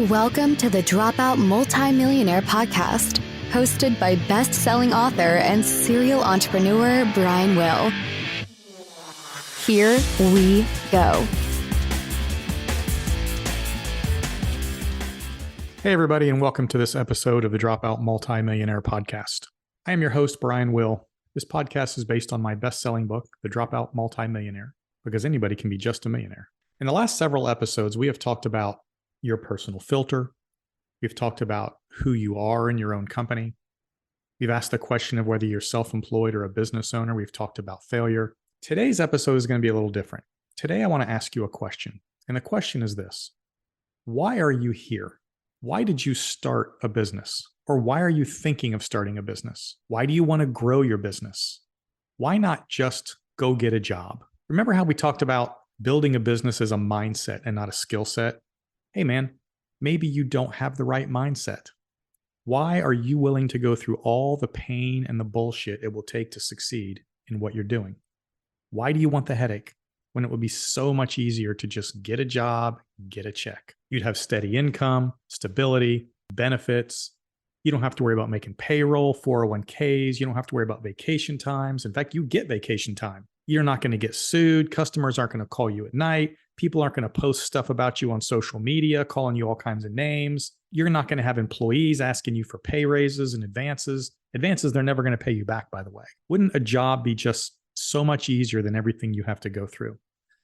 Welcome to the Dropout Multimillionaire podcast, hosted by best-selling author and serial entrepreneur Brian Will. Here we go. Hey everybody, and welcome to this episode of the Dropout Multimillionaire podcast. I am your host, Brian Will. This podcast is based on my best-selling book, The Dropout Multimillionaire, because anybody can be just a millionaire. In the last several episodes, we have talked about your personal filter. We've talked about who you are in your own company. We've asked the question of whether you're self-employed or a business owner. We've talked about failure. Today's episode is going to be a little different. Today, I want to ask you a question. And the question is this: why are you here? Why did you start a business? Or why are you thinking of starting a business? Why do you want to grow your business? Why not just go get a job? Remember how we talked about building a business as a mindset and not a skill set? Hey man, maybe you don't have the right mindset. Why are you willing to go through all the pain and the bullshit it will take to succeed in what you're doing? Why do you want the headache when it would be so much easier to just get a job, get a check? You'd have steady income, stability, benefits. You don't have to worry about making payroll, 401ks. You don't have to worry about vacation times. In fact, you get vacation time. You're not going to get sued. Customers aren't going to call you at night. People aren't going to post stuff about you on social media, calling you all kinds of names. You're not going to have employees asking you for pay raises and advances. Advances they're never going to pay you back, by the way. Wouldn't a job be just so much easier than everything you have to go through?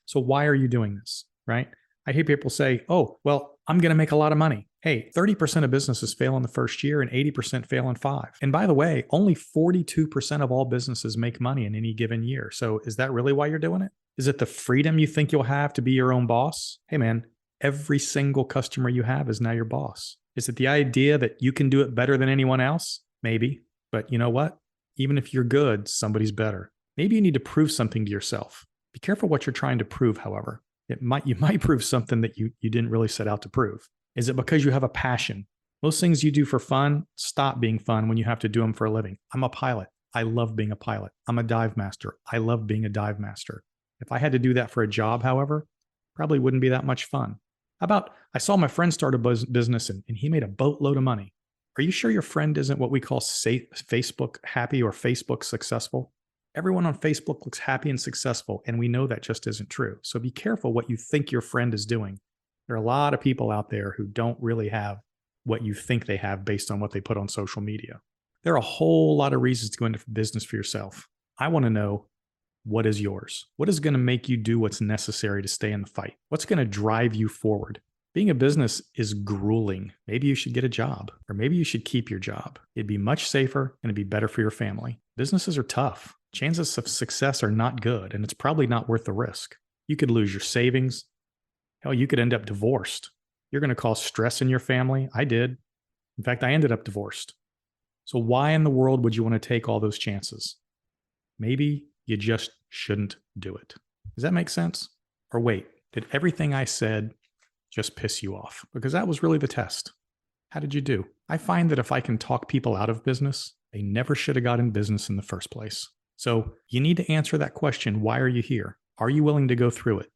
So why are you doing this, right? I hear people say, oh, well, I'm going to make a lot of money. Hey, 30% of businesses fail in the first year and 80% fail in 5. And by the way, only 42% of all businesses make money in any given year. So is that really why you're doing it? Is it the freedom you think you'll have to be your own boss? Hey man, every single customer you have is now your boss. Is it the idea that you can do it better than anyone else? Maybe. But you know what? Even if you're good, somebody's better. Maybe you need to prove something to yourself. Be careful what you're trying to prove, however. You might prove something that you didn't really set out to prove. Is it because you have a passion? Most things you do for fun stop being fun when you have to do them for a living. I'm a pilot. I love being a pilot. I'm a dive master. I love being a dive master. If I had to do that for a job, however, probably wouldn't be that much fun. How about, I saw my friend start a business and he made a boatload of money. Are you sure your friend isn't what we call Facebook happy or Facebook successful? Everyone on Facebook looks happy and successful, and we know that just isn't true. So be careful what you think your friend is doing. There are a lot of people out there who don't really have what you think they have based on what they put on social media. There are a whole lot of reasons to go into business for yourself. I want to know, what is yours? What is going to make you do what's necessary to stay in the fight? What's going to drive you forward? Being a business is grueling. Maybe you should get a job, or maybe you should keep your job. It'd be much safer and it'd be better for your family. Businesses are tough. Chances of success are not good, and it's probably not worth the risk. You could lose your savings. Hell, you could end up divorced. You're going to cause stress in your family. I did. In fact, I ended up divorced. So why in the world would you want to take all those chances? Maybe you just shouldn't do it. Does that make sense? Or wait, did everything I said just piss you off? Because that was really the test. How did you do? I find that if I can talk people out of business, they never should have got in business in the first place. So you need to answer that question. Why are you here? Are you willing to go through it?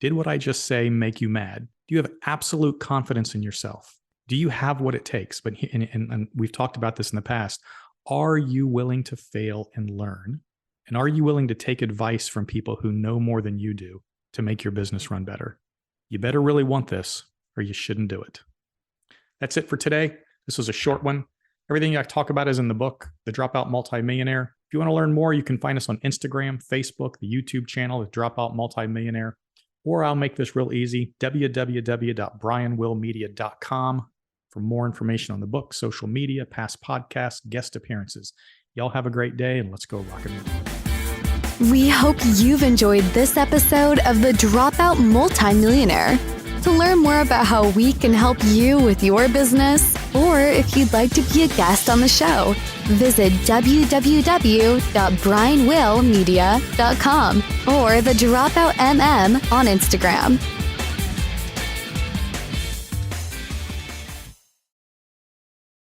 Did what I just say make you mad? Do you have absolute confidence in yourself? Do you have what it takes? But and we've talked about this in the past. Are you willing to fail and learn? And are you willing to take advice from people who know more than you do to make your business run better? You better really want this, or you shouldn't do it. That's it for today. This was a short one. Everything I talk about is in the book, The Dropout Multimillionaire. If you want to learn more, you can find us on Instagram, Facebook, the YouTube channel, The Dropout Multimillionaire, or I'll make this real easy, www.brianwillmedia.com for more information on the book, social media, past podcasts, guest appearances. Y'all have a great day, and let's go rock and roll. We hope you've enjoyed this episode of the Dropout Multimillionaire. To learn more about how we can help you with your business, or if you'd like to be a guest on the show, visit www.brianwillmedia.com or the Dropout MM on Instagram.